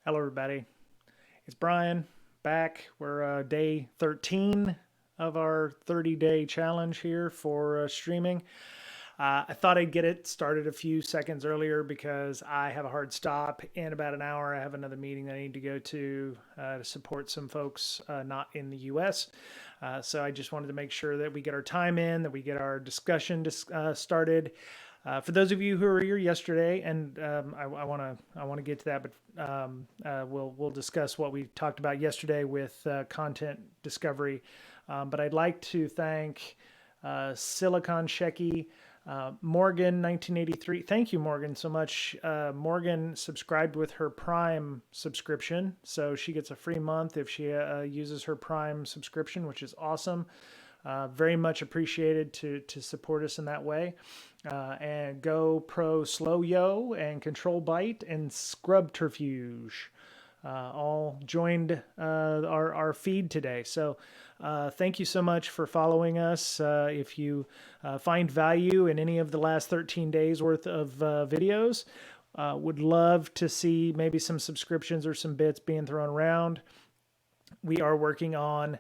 Hello, everybody. It's Brian back. We're day 13 of our 30-day challenge here for streaming. I thought I'd get it started a few seconds earlier because I have a hard stop in about an hour. I have another meeting that I need to go to support some folks not in the U.S. So I just wanted to make sure that we get our time in, that we get our discussion started. For those of you who were here yesterday, and I want to get to that, but we'll discuss what we talked about yesterday with content discovery. But I'd like to thank Silicon Shecky, Morgan 1983. Thank you, Morgan, so much. Morgan subscribed with her Prime subscription, so she gets a free month if she uses her Prime subscription, which is awesome. Very much appreciated to support us in that way. And Go Pro Slow Yo and Control Bite and Scrub Terfuge all joined our feed today. So thank you so much for following us. If you find value in any of the last 13 days worth of videos, would love to see maybe some subscriptions or some bits being thrown around. We are working on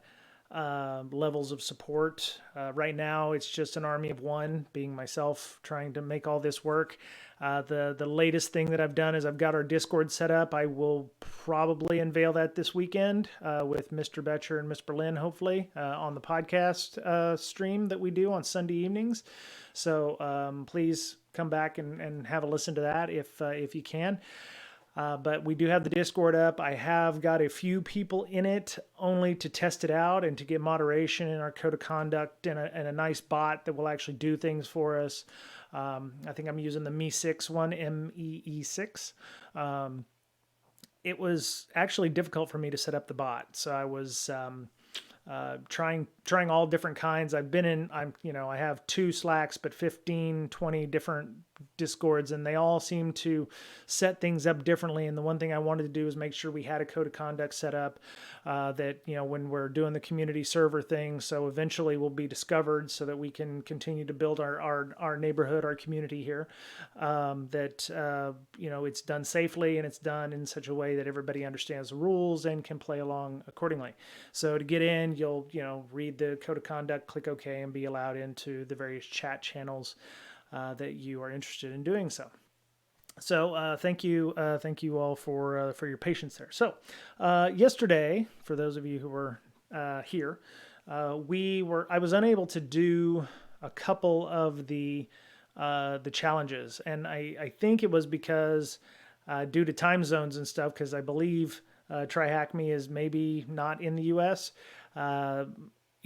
levels of support. Right now, it's just an army of one, being myself, trying to make all this work. The latest thing that I've done is I've got our Discord set up. I will probably unveil that this weekend with Mr. Betcher and Miss Berlin, hopefully, on the podcast stream that we do on Sunday evenings. So please come back and have a listen to that if you can. But we do have the Discord up. I have got a few people in it only to test it out and to get moderation in our code of conduct and a nice bot that will actually do things for us. I think I'm using the Me6 one, MEE6. It was actually difficult for me to set up the bot. So I was trying all different kinds. I have 2 Slacks, but 15, 20 different Discords, and they all seem to set things up differently. And the one thing I wanted to do is make sure we had a code of conduct set up that, when we're doing the community server thing, so eventually we'll be discovered so that we can continue to build our neighborhood, our community here, it's done safely and it's done in such a way that everybody understands the rules and can play along accordingly. So to get in, you'll read the code of conduct, click OK, and be allowed into the various chat channels that you are interested in doing so. So thank you all for your patience there. So yesterday, for those of you who were here, I was unable to do a couple of the challenges, and I think it was because due to time zones and stuff, because I believe TryHackMe is maybe not in the U.S.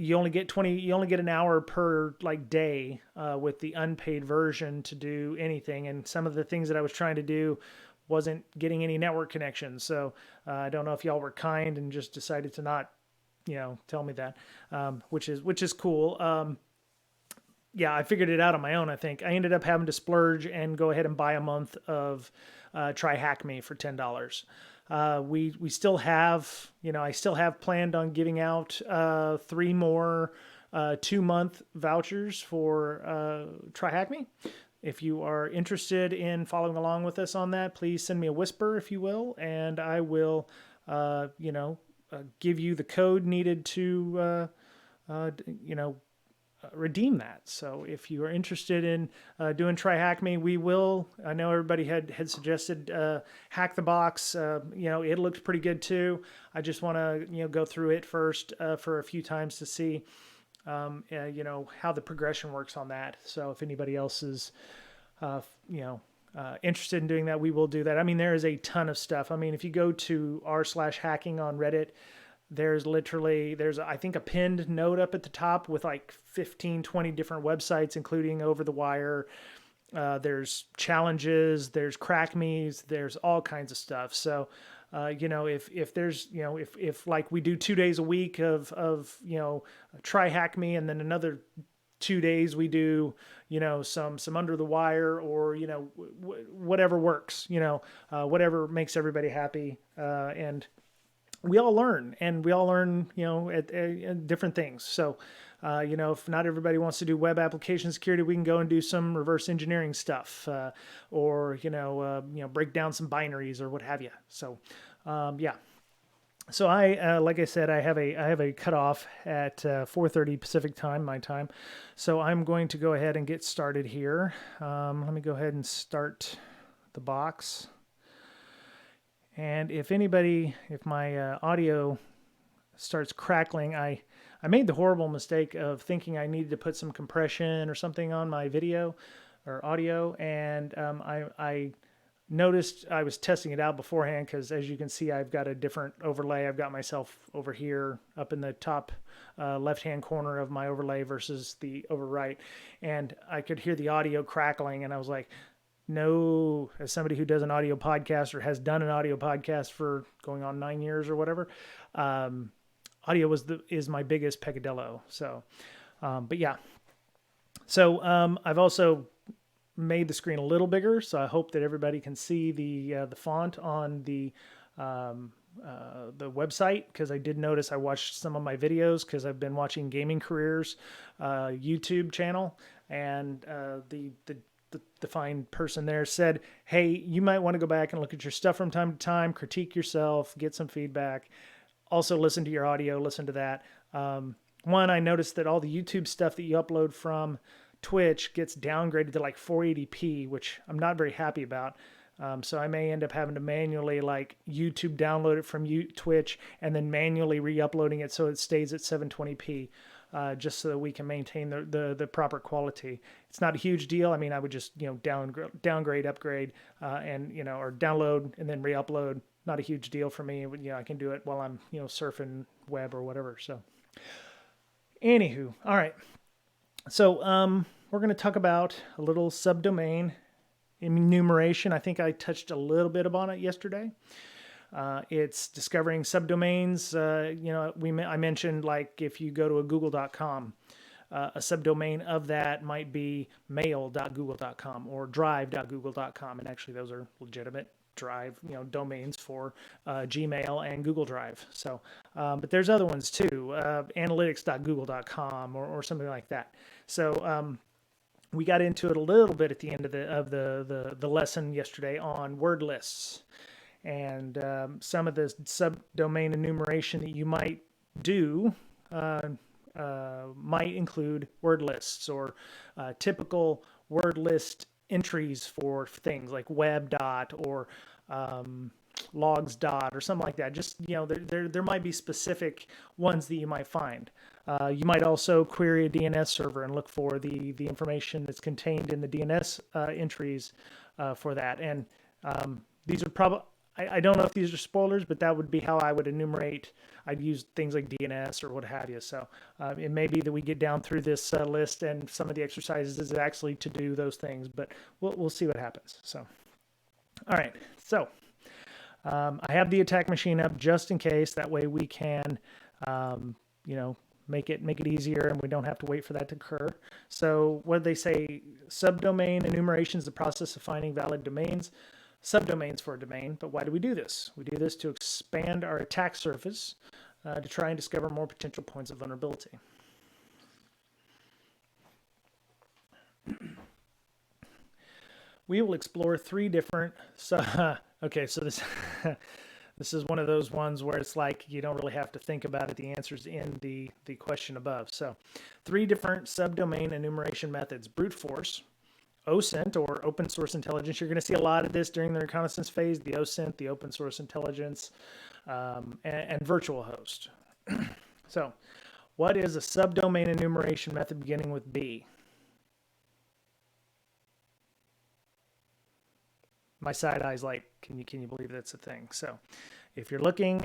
You only get an hour per day with the unpaid version to do anything. And some of the things that I was trying to do wasn't getting any network connections. So I don't know if y'all were kind and just decided to not, tell me that, which is cool. Yeah, I figured it out on my own. I think I ended up having to splurge and go ahead and buy a month of TryHackMe for $10. We still have, I still have planned on giving out 3 more 2-month vouchers for TryHackMe. If you are interested in following along with us on that, please send me a whisper, if you will, and I will, give you the code needed to, redeem that. So if you are interested in doing TryHackMe, we will. I know everybody had suggested Hack the Box. It looked pretty good too. I just want to go through it first for a few times to see how the progression works on that. So if anybody else is interested in doing that, we will do that. I mean, there is a ton of stuff. I mean, if you go to r/hacking on Reddit, there's I think a pinned note up at the top with 15, 20 different websites, including Over the Wire. There's challenges, there's CrackMe's, there's all kinds of stuff. So, if there's, if we do 2 days a week of TryHackMe, and then another 2 days we do, some Under the Wire, or, whatever works, whatever makes everybody happy. And we all learn, at different things. So, if not everybody wants to do web application security, we can go and do some reverse engineering stuff, or, break down some binaries or what have you. So, Yeah. So like I said, I have a cutoff at 4:30 Pacific time, my time. So I'm going to go ahead and get started here. Let me go ahead and start the box. And if my audio starts crackling, I made the horrible mistake of thinking I needed to put some compression or something on my video or audio, and I noticed I was testing it out beforehand because, as you can see, I've got a different overlay. I've got myself over here up in the top left-hand corner of my overlay versus the over right, and I could hear the audio crackling, and I was like, no, as somebody who does an audio podcast or has done an audio podcast for going on 9 years or whatever, audio is my biggest peccadillo. So, but yeah. So I've also made the screen a little bigger, so I hope that everybody can see the font on the website, because I did notice I watched some of my videos because I've been watching Gaming Careers YouTube channel, and the fine person there said, hey, you might want to go back and look at your stuff from time to time, critique yourself, get some feedback. Also listen to your audio, listen to that. One, I noticed that all the YouTube stuff that you upload from Twitch gets downgraded to like 480p, which I'm not very happy about. So I may end up having to manually like YouTube download it from Twitch and then manually re-uploading it so it stays at 720p, just so that we can maintain the proper quality. It's not a huge deal. I mean, I would just, downgrade, upgrade, and, or download and then re-upload. Not a huge deal for me. I can do it while I'm, surfing web or whatever. So anywho, all right. So we're going to talk about a little subdomain enumeration. I think I touched a little bit upon it yesterday. It's discovering subdomains. I mentioned, like, if you go to a google.com, a subdomain of that might be mail.google.com or drive.google.com. And actually those are legitimate Drive, domains for Gmail and Google Drive. So, but there's other ones too, analytics.google.com or something like that. So we got into it a little bit at the end of the lesson yesterday on word lists, and some of the subdomain enumeration that you might do might include word lists or typical word list entries for things like web dot or logs dot or something like that. Just, there might be specific ones that you might find. You might also query a DNS server and look for the information that's contained in the DNS entries for that. And these are probably, I don't know if these are spoilers, but that would be how I would enumerate. I'd use things like DNS or what have you. So it may be that we get down through this list and some of the exercises is actually to do those things, but we'll see what happens. So, all right. So I have the attack machine up just in case. That way we can, make it easier and we don't have to wait for that to occur. So what they say, subdomain enumeration is the process of finding valid domains, subdomains for a domain. But why do we do this? We do this to expand our attack surface to try and discover more potential points of vulnerability. We will explore three different, okay, so this this is one of those ones where it's like you don't really have to think about it. The answer's in the question above. So 3 different subdomain enumeration methods: brute force, OSINT, or open source intelligence. You're going to see a lot of this during the reconnaissance phase: the OSINT, the open source intelligence, and virtual host. So what is a subdomain enumeration method beginning with B? My side eye's like, can you believe that's a thing? So if you're looking,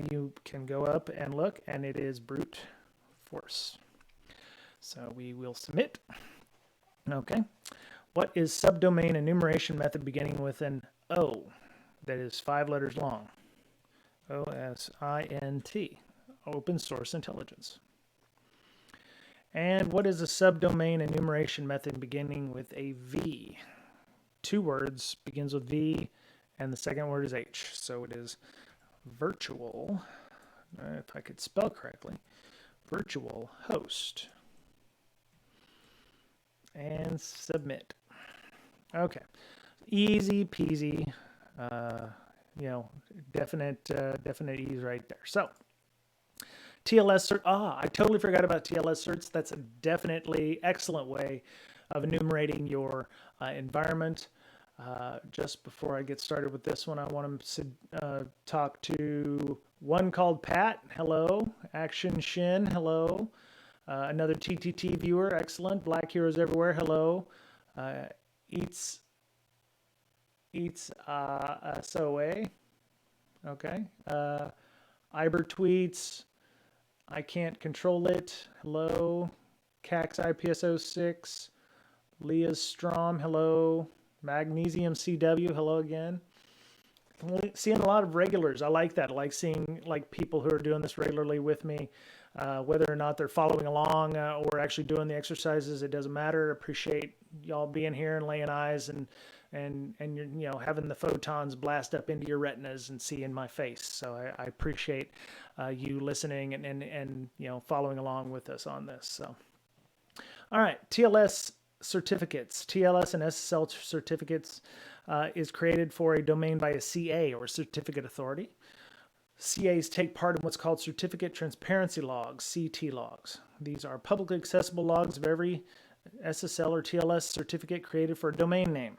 you can go up and look, and it is brute force. So we will submit. Okay. What is subdomain enumeration method beginning with an O that is 5 letters long? OSINT, open source intelligence. And what is a subdomain enumeration method beginning with a V? 2 words, begins with V, and the second word is H. So it is virtual, if I could spell correctly, virtual host. And submit. Okay, easy peasy. definite ease right there. So TLS cert. I totally forgot about TLS certs. That's a definitely excellent way of enumerating your environment. Just before I get started with this one, I want to talk to one called Pat. Hello. Action Shin. Hello. Another TTT viewer. Excellent. Black Heroes Everywhere. Hello. Eats SOA. Okay. Iber tweets. I can't control it. Hello. Cax IPS06. Leah's Strom. Hello. Magnesium CW. Hello again. I'm seeing a lot of regulars. I like that. I like seeing like people who are doing this regularly with me, whether or not they're following along or actually doing the exercises. It doesn't matter. Appreciate y'all being here and laying eyes and you're having the photons blast up into your retinas and seeing my face. So I appreciate you listening and following along with us on this. So all right, TLS certificates, TLS and SSL certificates is created for a domain by a CA or certificate authority. CAs take part in what's called certificate transparency logs, CT logs. These are publicly accessible logs of every SSL or TLS certificate created for a domain name.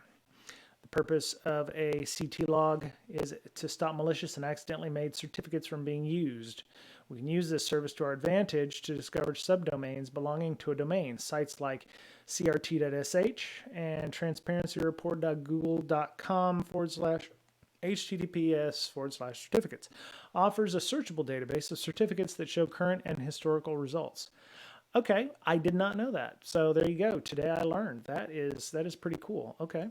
The purpose of a CT log is to stop malicious and accidentally made certificates from being used. We can use this service to our advantage to discover subdomains belonging to a domain. Sites like crt.sh and transparencyreport.google.com/https/certificates offers a searchable database of certificates that show current and historical results. Okay, I did not know that. So there you go. Today I learned. That is pretty cool. Okay,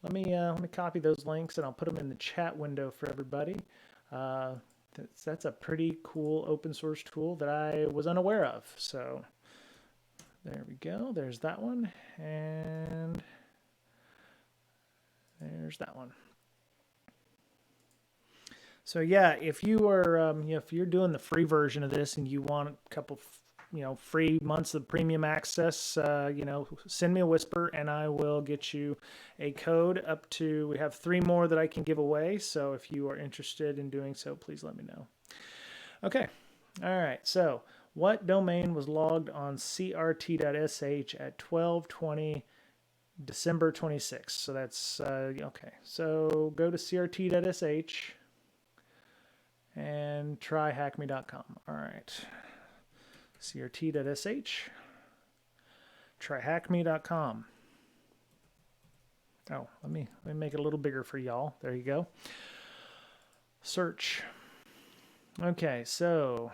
let me copy those links and I'll put them in the chat window for everybody. That's a pretty cool open source tool that I was unaware of. So there we go. There's that one, and there's that one. So yeah, if you are if you're doing the free version of this and you want a couple free months of premium access, send me a whisper and I will get you a code up to, we have 3 more that I can give away. So if you are interested in doing so, please let me know. Okay. All right. So what domain was logged on crt.sh at 12:20 December 26th? So that's, okay. So go to crt.sh and tryhackme.com. All right. crt.sh, tryhackme.com. Oh, let me make it a little bigger for y'all. There you go. Search. Okay, so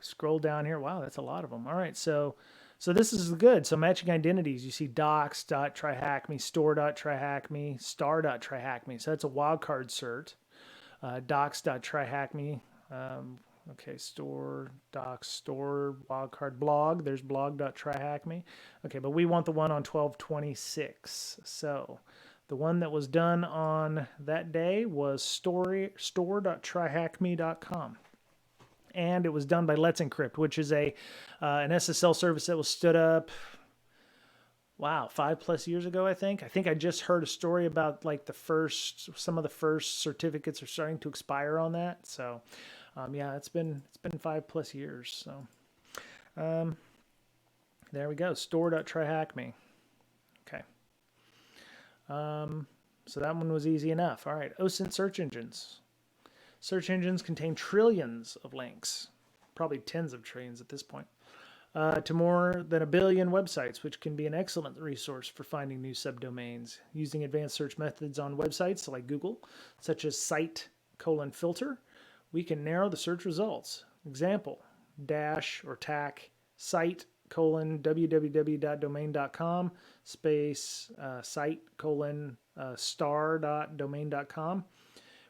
scroll down here. Wow, that's a lot of them. All right, so this is good. So matching identities, you see docs.tryhackme, store.tryhackme, star.tryhackme. So that's a wildcard cert. Docs.tryhackme. Okay, store, docs, store, wildcard, blog. There's blog.tryhackme. Okay, but we want the one on 12/26. So the one that was done on that day was store.tryhackme.com. And it was done by Let's Encrypt, which is an SSL service that was stood up, wow, 5+ years ago, I think. I just heard a story about like some of the first certificates are starting to expire on that. So yeah, it's been 5+ years. So there we go. Store.tryhackme. Okay. So that one was easy enough. All right. OSINT search engines. Search engines contain trillions of links, probably tens of trillions at this point, to more than 1 billion websites, which can be an excellent resource for finding new subdomains. Using advanced search methods on websites like Google, such as cite::filter, we can narrow the search results. Example, dash or tac site:/www.domain.com space site:/star.domain.com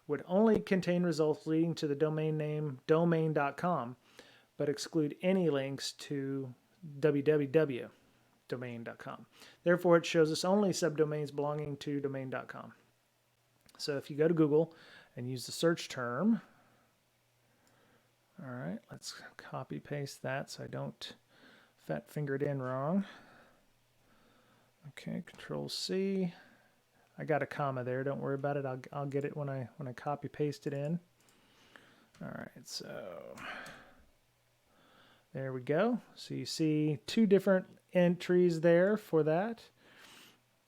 would only contain results leading to the domain name domain.com, but exclude any links to www.domain.com. Therefore, it shows us only subdomains belonging to domain.com. So if you go to Google and use the search term, all right, let's copy paste that so I don't fat finger it in wrong. Okay, Control C. I got a comma there. Don't worry about it. I'll get it when I copy paste it in. All right, so there we go. So you see two different entries there for that.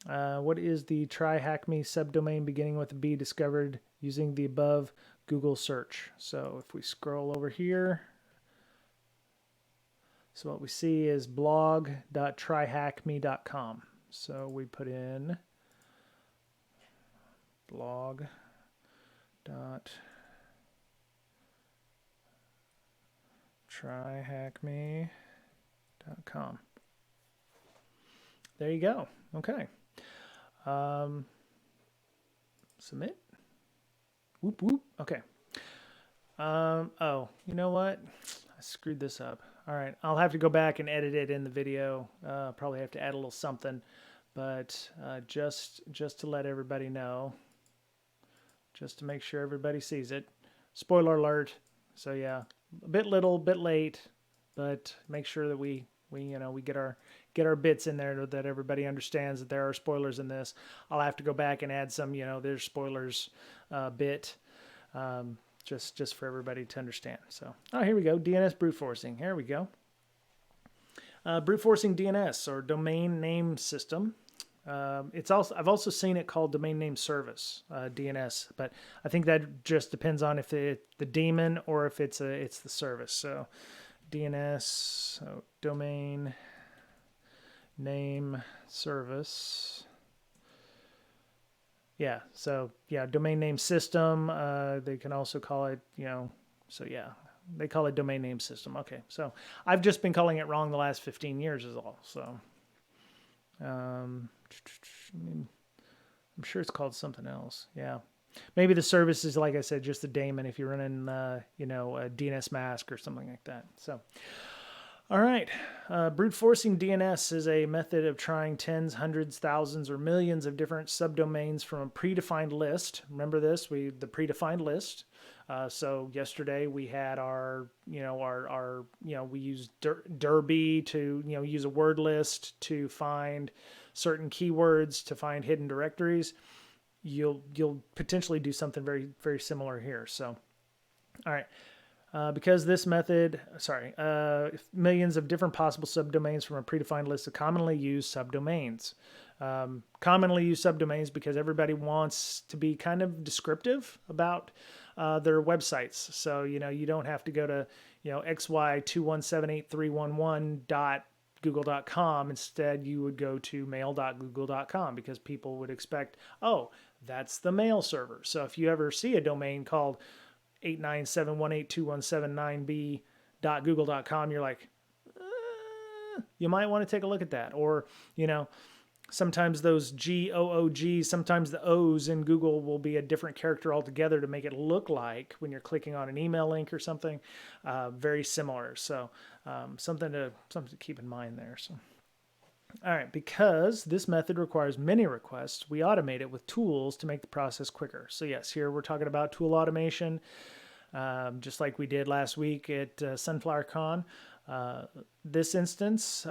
What is the TryHackMe subdomain beginning with a B discovered using the above Google search? So if we scroll over here, so what we see is blog.tryhackme.com. So we put in blog.tryhackme.com. There you go. Okay. Submit. Whoop, whoop. Okay. Oh, you know what? I screwed this up. All right. I'll have to go back and edit it in the video. Probably have to add a little something, but just to let everybody know, just to make sure everybody sees it. Spoiler alert. So yeah, a bit late, but make sure that we get our bits in there that everybody understands that there are spoilers in this. I'll have to go back and add some, there's spoilers bit, just for everybody to understand. So, here we go. DNS brute forcing. Here we go. Brute forcing DNS, or domain name system. I've also seen it called domain name service, DNS, but I think that just depends on if it's the daemon or if it's the service. So DNS, so domain name service. Yeah, so yeah, domain name system. They can also call it, so yeah, they call it domain name system. Okay, so I've just been calling it wrong the last 15 years is all. So I'm sure it's called something else. Yeah. Maybe the service is, like I said, just the daemon if you're running, a DNS mask or something like that. So, all right. Brute forcing DNS is a method of trying tens, hundreds, thousands, or millions of different subdomains from a predefined list. Remember this, the predefined list. So yesterday we had we used Derby to, use a word list to find certain keywords, to find hidden directories. You'll potentially do something very, very similar here. So, all right. Because this method, millions of different possible subdomains from a predefined list of commonly used subdomains. Commonly used subdomains because everybody wants to be kind of descriptive about their websites. So, you don't have to go to, xy2178311.google.com. Instead, you would go to mail.google.com because people would expect, oh, that's the mail server. So if you ever see a domain called 897.182.179b.google.com, you're like, you might want to take a look at that. Or, sometimes those GOOG, sometimes the O's in Google will be a different character altogether to make it look like when you're clicking on an email link or something, very similar. So something to keep in mind there. So, all right, because this method requires many requests, we automate it with tools to make the process quicker. So yes, here we're talking about tool automation, just like we did last week at SunflowerCon. In this instance,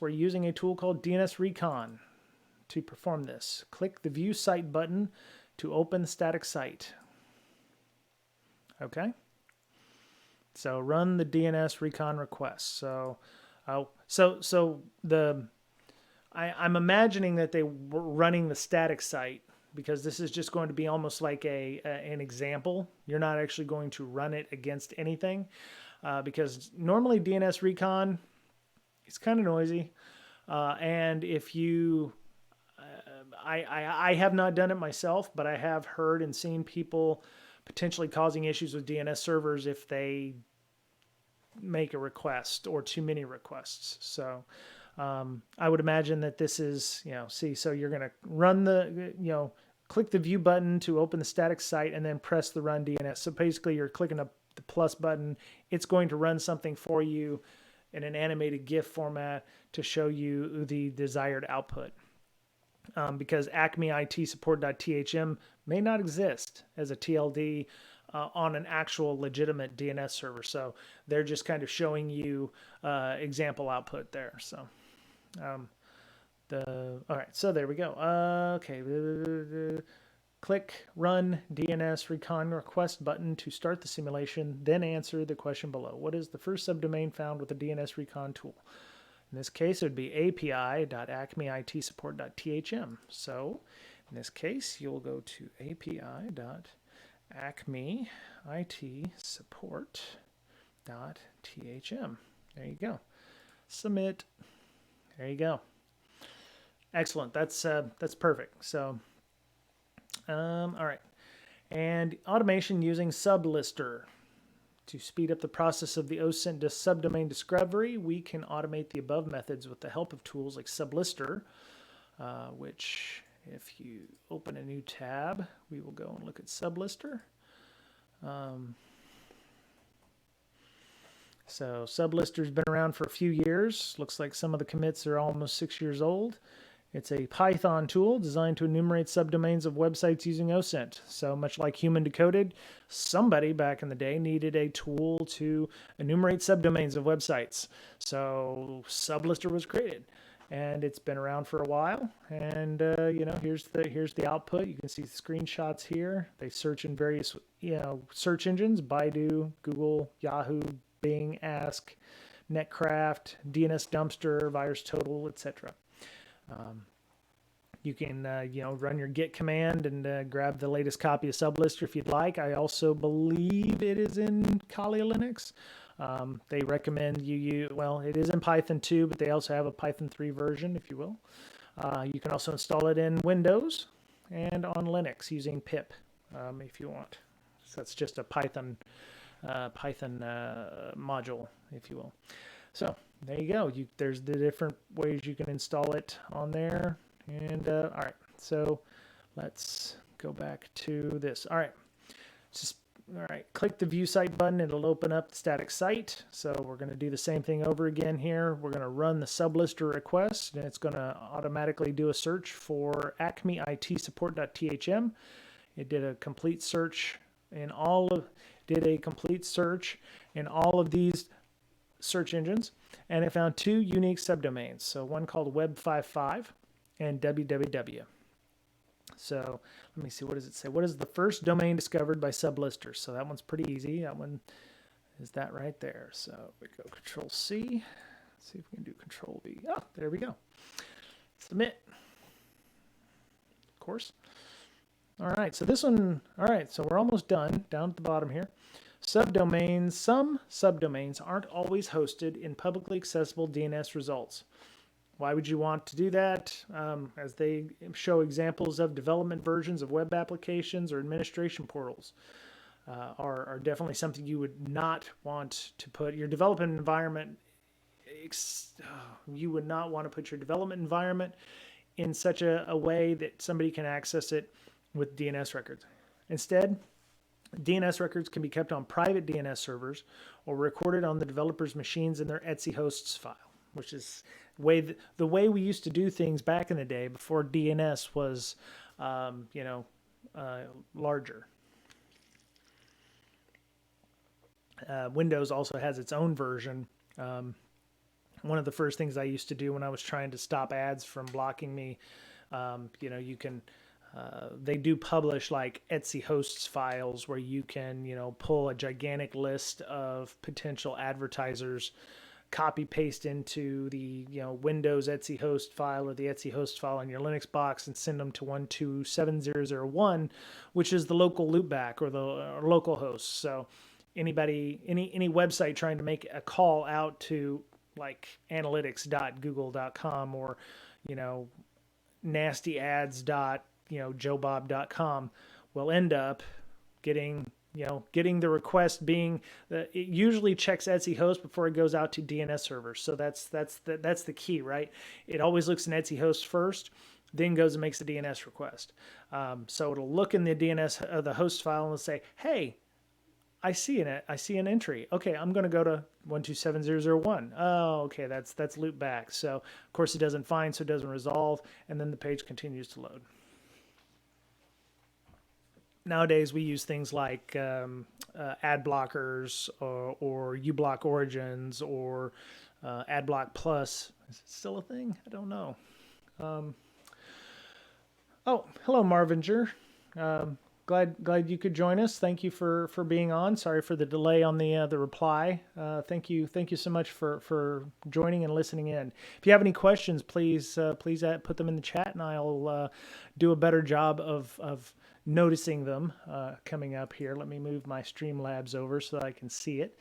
we're using a tool called DNS Recon to perform this. Click the View Site button to open the static site. Okay. So run the DNS Recon request. I'm imagining that they were running the static site because this is just going to be almost like an example. You're not actually going to run it against anything. Because normally DNS Recon, it's kind of noisy. And if you, I have not done it myself, but I have heard and seen people potentially causing issues with DNS servers if they make a request or too many requests. So I would imagine that this is, so you're going to run click the view button to open the static site and then press the run DNS. So basically you're clicking the plus button. It's going to run something for you in an animated GIF format to show you the desired output. Because Acme IT support.thm may not exist as a TLD on an actual legitimate DNS server. So they're just kind of showing you example output there. So All right, so there we go. Okay. Click Run DNS Recon Request button to start the simulation, then answer the question below. What is the first subdomain found with the DNS Recon tool? In this case, it would be api.acmeitsupport.thm. So in this case, you'll go to api.acmeitsupport.thm. There you go. Submit. There you go. Excellent. That's perfect. So, all right. And automation using sublister. To speed up the process of the OSINT subdomain discovery, we can automate the above methods with the help of tools like sublister, which if you open a new tab, we will go and look at sublister. So sublister's been around for a few years. Looks like some of the commits are almost 6 years old. It's a Python tool designed to enumerate subdomains of websites using OSINT. So much like Human Decoded, somebody back in the day needed a tool to enumerate subdomains of websites. So Sublister was created, and it's been around for a while. And here's the output. You can see screenshots here. They search in various search engines: Baidu, Google, Yahoo, Bing, Ask, Netcraft, DNS Dumpster, VirusTotal, etc. You can run your git command and grab the latest copy of Sublister if you'd like. I also believe it is in Kali Linux. They recommend it is in Python 2, but they also have a Python 3 version, if you will. You can also install it in Windows and on Linux using pip if you want. So that's just a Python module, if you will. So there you go. There's the different ways you can install it on there. And all right, so let's go back to this. All right, click the View Site button. It'll open up the static site. So we're going to do the same thing over again here. We're going to run the sublister request, and it's going to automatically do a search for acmeitsupport.thm. It did a complete search in all of these search engines, and it found 2 unique subdomains. So one called Web55 and www. So let me see, what does it say? What is the first domain discovered by sublister? So that one's pretty easy. That one is that right there. So we go Control C. Let's see if we can do Control V. Oh, there we go. Submit. Of course. All right, so this one, all right, so we're almost done, down at the bottom here. Subdomains, some subdomains aren't always hosted in publicly accessible DNS results. Why would you want to do that? As they show examples of development versions of web applications or administration portals are definitely something you would not want to put your development environment. You would not want to put your development environment in such a way that somebody can access it with DNS records. Instead, DNS records can be kept on private DNS servers or recorded on the developer's machines in their Etsy hosts file, which is the way we used to do things back in the day before DNS was, larger. Windows also has its own version. One of the first things I used to do when I was trying to stop ads from blocking me, you can. They do publish like Etsy hosts files where you can, pull a gigantic list of potential advertisers, copy paste into the, Windows Etsy host file or the Etsy host file on your Linux box and send them to 127.0.0.1, which is the local loopback or the local host. So any website trying to make a call out to like analytics.google.com or, nastyads.joebob.com will end up getting the request being it usually checks Etsy host before it goes out to DNS servers. So that's the key, right? It always looks in Etsy host first, then goes and makes the DNS request. So it'll look in the DNS the host file and say, hey, I see an entry. Okay, I'm going to go to 127.0.0.1. Oh, okay, that's loopback. So of course it doesn't find, so it doesn't resolve, and then the page continues to load. Nowadays we use things like ad blockers or uBlock Origins or AdBlock Plus. Is it still a thing? I don't know. Oh, hello, Marvinger. Glad you could join us. Thank you for being on. Sorry for the delay on the reply. Thank you so much for joining and listening in. If you have any questions, please put them in the chat, and I'll do a better job of noticing them coming up here. Let me move my Streamlabs over so that I can see it.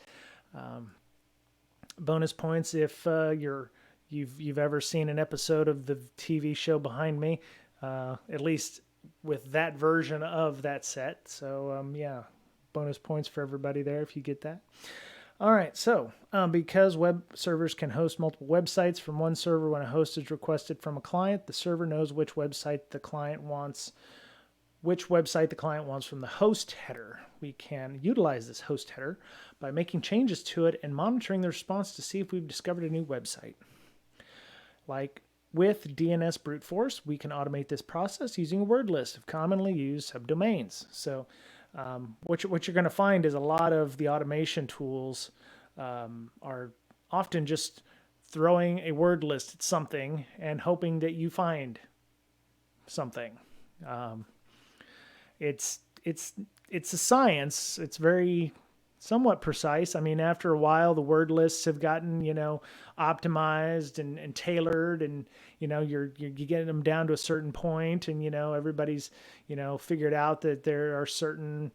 Bonus points if you've ever seen an episode of the TV show behind me, at least with that version of that set. So yeah, bonus points for everybody there if you get that. All right, so because web servers can host multiple websites from one server when a host is requested from a client, the server knows which website the client wants from the host header. We can utilize this host header by making changes to it and monitoring the response to see if we've discovered a new website. Like with DNS brute force, we can automate this process using a word list of commonly used subdomains. So what you're going to find is a lot of the automation tools are often just throwing a word list at something and hoping that you find something. It's a science. It's very somewhat precise. I mean, after a while, the word lists have gotten, optimized and tailored, and, you're getting them down to a certain point, and, everybody's, figured out that there are certain,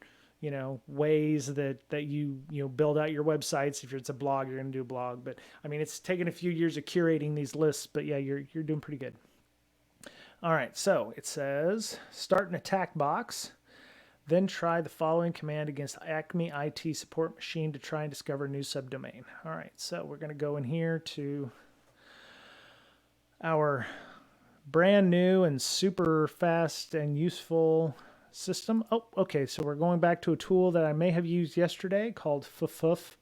ways that you build out your websites. If it's a blog, you're going to do a blog. But I mean, it's taken a few years of curating these lists, but yeah, you're doing pretty good. All right, so it says start an attack box, then try the following command against Acme IT support machine to try and discover a new subdomain. All right, so we're going to go in here to our brand new and super fast and useful system. Oh, okay, so we're going back to a tool that I may have used yesterday called FFUF.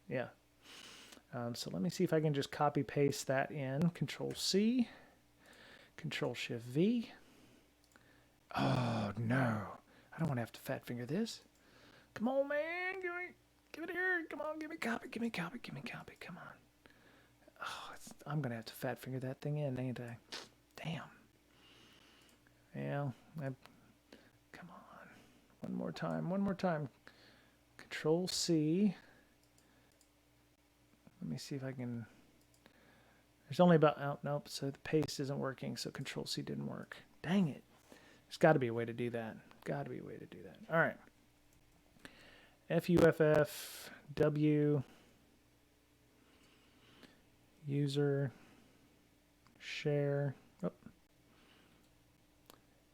Yeah. So let me see if I can just copy paste that in. Control C, Control Shift V. Oh no, I don't want to have to fat finger this. Come on, man, give it here. Come on, give me copy. Come on. Oh, I'm gonna have to fat finger that thing in, ain't I? Damn. Well, come on. One more time. Control C. Let me see if I can. There's only about, oh, nope, so the paste isn't working, so Control C didn't work. Dang it. There's got to be a way to do that. All right. FUFF user share. Oh.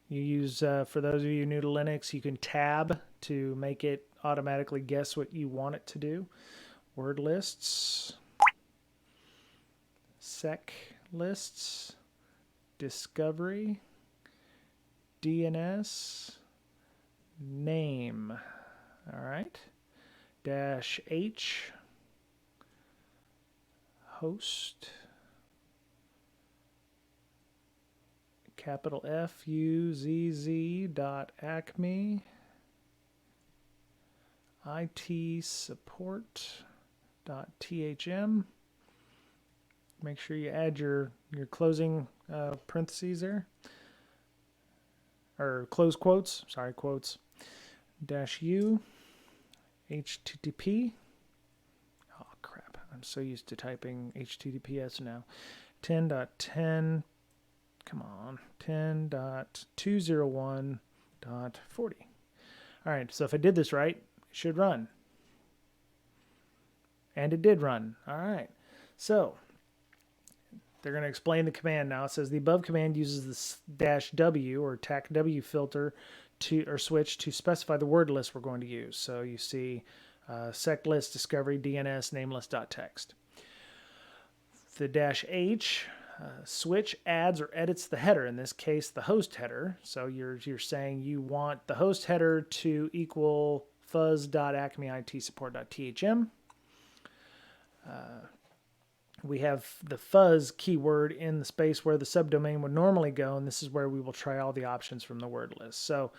You use, for those of you new to Linux, you can tab to make it automatically guess what you want it to do. Word lists, sec lists, discovery, DNS, name. All right. -H, host, capital FUZZ.acme, IT support.thm. Make sure you add your closing parentheses there, or close quotes, sorry, quotes, -U, HTTP. Oh crap, I'm so used to typing HTTPS now. 10.10, come on, 10.201.40. All right, so if I did this right, it should run. And it did run. All right, so they're going to explain the command now. It says the above command uses this -W or TAC-W filter or switch to specify the word list we're going to use. So you see sec list, discovery, DNS, nameless.txt. The -H switch adds or edits the header, in this case the host header. So you're saying you want the host header to equal fuzz.acmeitsupport.thm. We have the fuzz keyword in the space where the subdomain would normally go, and this is where we will try all the options from the word list. So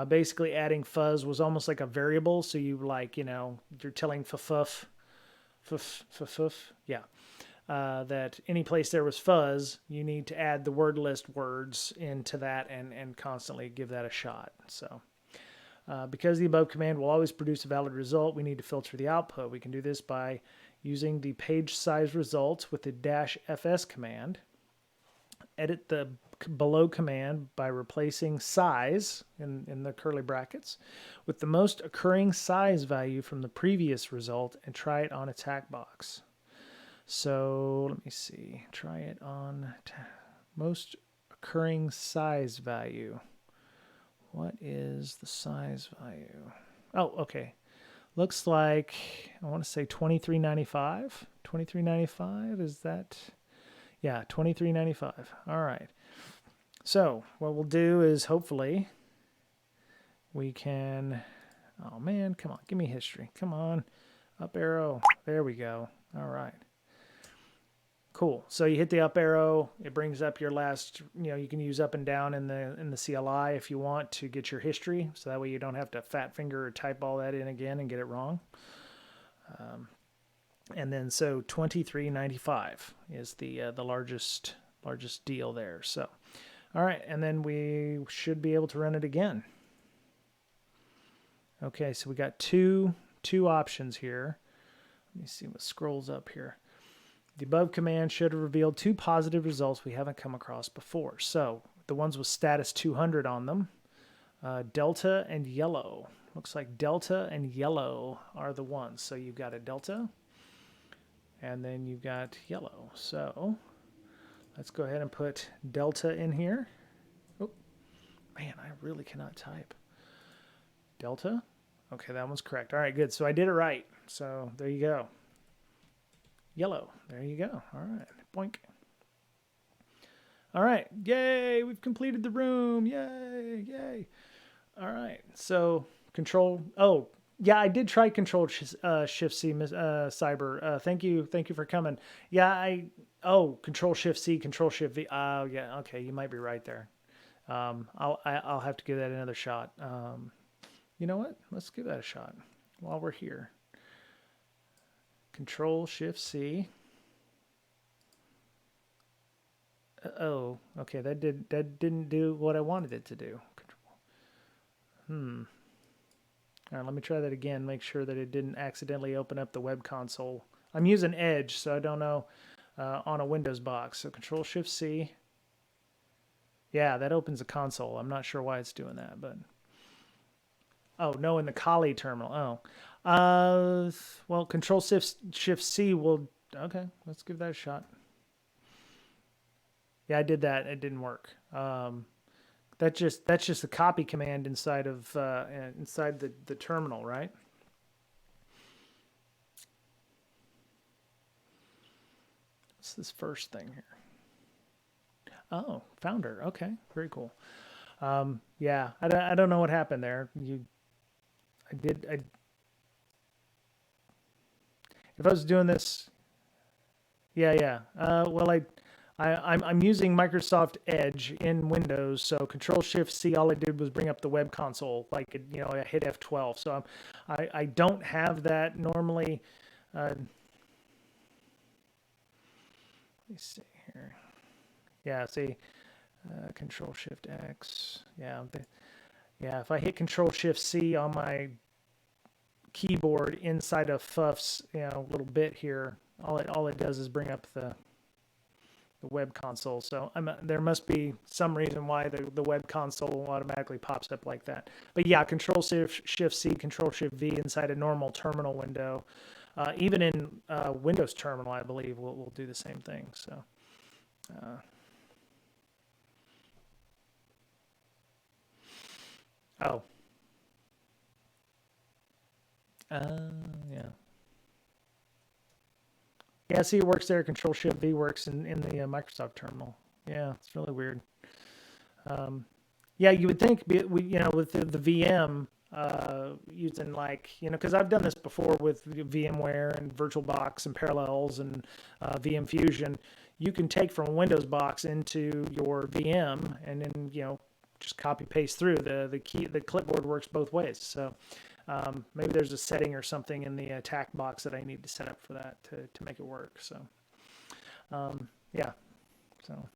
basically adding fuzz was almost like a variable, so you you're telling fff, yeah. that any place there was fuzz, you need to add the word list words into that and constantly give that a shot. So because the above command will always produce a valid result, we need to filter the output. We can do this by using the page size results with the -fs command. Edit the below command by replacing size in the curly brackets with the most occurring size value from the previous result and try it on a tack box. So let me see, try it on most occurring size value. What is the size value? Oh, okay. Looks like, I want to say 23.95. 23.95, is that? Yeah, 23.95. All right. So what we'll do is hopefully we can, oh man, come on, give me history. Come on, up arrow. There we go. All right. Cool. So you hit the up arrow, it brings up your last, you can use up and down in the CLI if you want to get your history. So that way you don't have to fat finger or type all that in again and get it wrong. And then so 23.95 is the largest deal there. So, all right, and then we should be able to run it again. Okay, so we got two options here. Let me see what scrolls up here. The above command should have revealed 2 positive results we haven't come across before. So the ones with status 200 on them, delta and yellow. Looks like delta and yellow are the ones. So you've got a delta and then you've got yellow. So let's go ahead and put delta in here. Oh, man, I really cannot type. Delta. Okay, that one's correct. All right, good. So I did it right. So there you go. Yellow. There you go. All right. Boink. All right. Yay. We've completed the room. Yay. Yay. All right. So control. Oh, yeah, I did try control shift C, Cyber. Thank you. Thank you for coming. Yeah, control shift C, control shift V. Oh, yeah. Okay. You might be right there. I'll have to give that another shot. You know what? Let's give that a shot while we're here. Control Shift C. Oh, okay. That didn't do what I wanted it to do. All right, let me try that again. Make sure that it didn't accidentally open up the web console. I'm using Edge, so I don't know on a Windows box. So Control Shift C. Yeah, that opens the console. I'm not sure why it's doing that, but oh no, in the Kali terminal. Oh. Well, Control Shift C will. Okay, let's give that a shot. Yeah, I did that. It didn't work. That's just a copy command inside of inside the terminal, right? What's this first thing here? Oh, founder. Okay, very cool. Yeah, I don't know what happened there. If I was doing this, yeah. Well, I'm using Microsoft Edge in Windows, so Control Shift C. All I did was bring up the web console, like I hit F12. So I don't have that normally. Let me see here. Yeah, see, Control Shift X. Yeah, yeah. If I hit Control Shift C on my keyboard inside of FUF's little bit here, all it does is bring up the web console. So there must be some reason why the web console automatically pops up like that. But yeah, Control Shift C, Control Shift V inside a normal terminal window, even in Windows Terminal, I believe will do the same thing. So. Oh. Yeah. Yeah, see, it works there. Control Shift V works in the Microsoft terminal. Yeah, it's really weird. Yeah, you would think with the VM using because I've done this before with VMware and VirtualBox and Parallels and VM Fusion. You can take from a Windows box into your VM and then just copy paste through. The clipboard works both ways. So. Maybe there's a setting or something in the attack box that I need to set up for that to make it work. So, Yeah. So,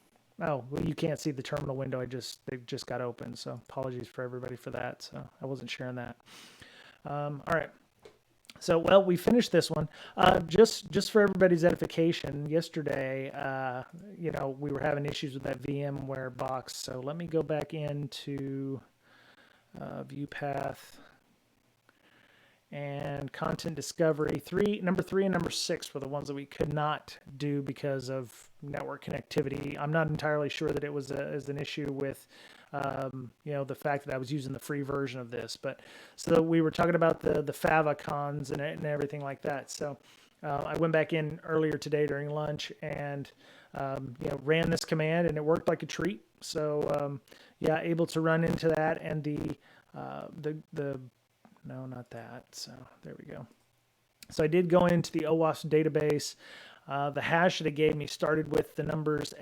oh, well, you can't see the terminal window. They just got open. So apologies for everybody for that. So I wasn't sharing that. All right. So, well, we finished this one. Just for everybody's edification, yesterday, we were having issues with that VMware box. So let me go back into view path and content discovery. Number three and number 6 were the ones that we could not do because of network connectivity. I'm not entirely sure that it was an issue with the fact that I was using the free version of this. But so we were talking about the favicons and everything like that. So I went back in earlier today during lunch and ran this command, and it worked like a treat. So able to run into that, and no, not that. So there we go. So I did go into the OWASP database. The hash that it gave me started with the numbers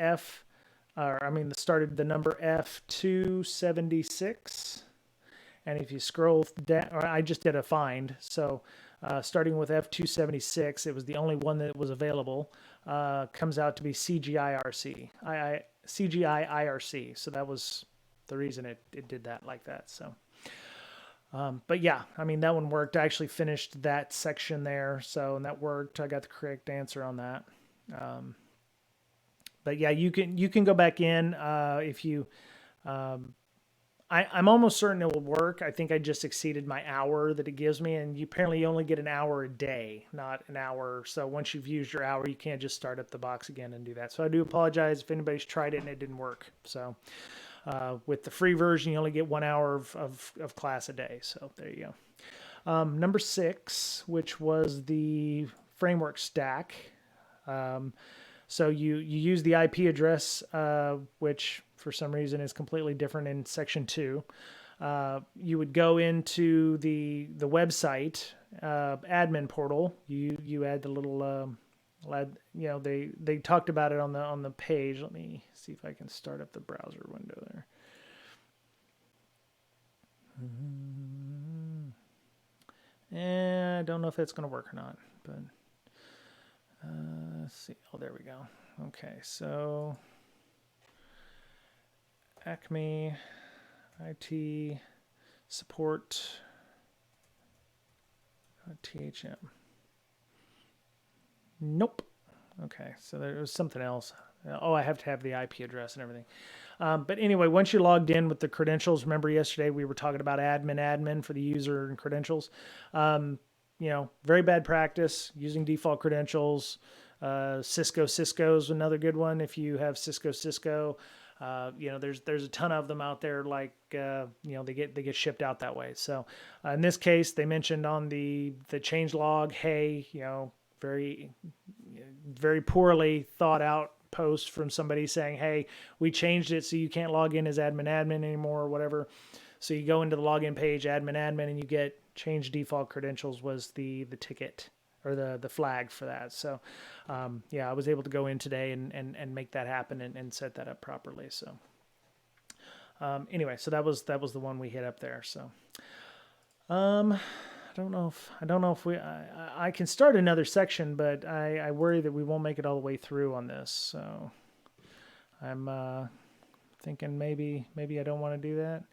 started the number F276. And if you scroll down, or I just did a find. So starting with F276, it was the only one that was available. Comes out to be CGIRC. CGI-IRC. So that was the reason it did that like that. So. But yeah, I mean, that one worked. I actually finished that section there. So, and that worked. I got the correct answer on that. But yeah, you can go back in, if you, I'm almost certain it will work. I think I just exceeded my hour that it gives me, and you apparently only get an hour a day, not an hour. So once you've used your hour, you can't just start up the box again and do that. So I do apologize if anybody's tried it and it didn't work. So, with the free version, you only get 1 hour of class a day. So there you go. Number 6, which was the framework stack. So you use the IP address, which for some reason is completely different in section 2. You would go into the website admin portal. You add the little they talked about it on the page. Let me see if I can start up the browser window there. I don't know if that's going to work or not, but let's see. Oh, there we go. Okay, so Acme IT support THM. Nope. Okay, so there was something else. Oh, I have to have the IP address and everything. But anyway, once you logged in with the credentials, remember yesterday we were talking about admin for the user and credentials. Very bad practice using default credentials. Cisco's another good one. If you have Cisco, there's a ton of them out there. Like they get shipped out that way. So in this case, they mentioned on the change log, hey, very, very poorly thought out post from somebody saying, hey, we changed it so you can't log in as admin anymore or whatever. So you go into the login page, admin, and you get change default credentials was the ticket or the flag for that. So I was able to go in today and make that happen and set that up properly. So anyway, so that was the one we hit up there. So I don't know if I can start another section, but I worry that we won't make it all the way through on this. So I'm thinking maybe I don't want to do that.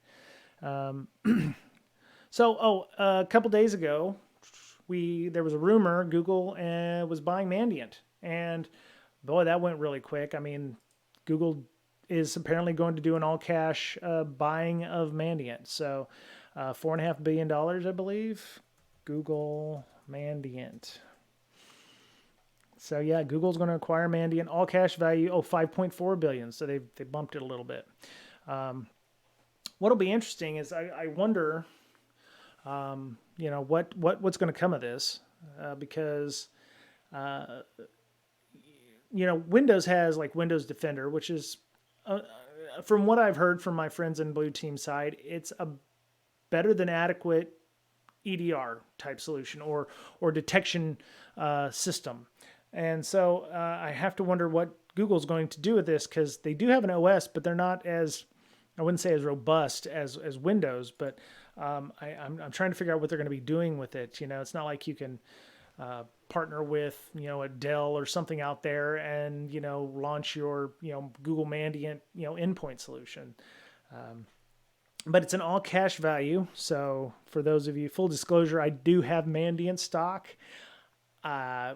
So a couple days ago, there was a rumor Google was buying Mandiant, and boy, that went really quick. I mean, Google is apparently going to do an all cash buying of Mandiant. So $4.5 billion, I believe. Google Mandiant. So yeah, Google's going to acquire Mandiant, all cash value, $5.4 billion. So they bumped it a little bit. What'll be interesting is I wonder, what's going to come of this, because Windows has like Windows Defender, which is from what I've heard from my friends in Blue Team side, it's a better than adequate EDR type solution or detection system. And so I have to wonder what Google's going to do with this, because they do have an OS, but they're not as, I wouldn't say as robust as Windows, but I'm trying to figure out what they're going to be doing with it. It's not like you can partner with, a Dell or something out there and, launch your, Google Mandiant, endpoint solution. But it's an all cash value. So for those of you, full disclosure, I do have Mandiant stock. I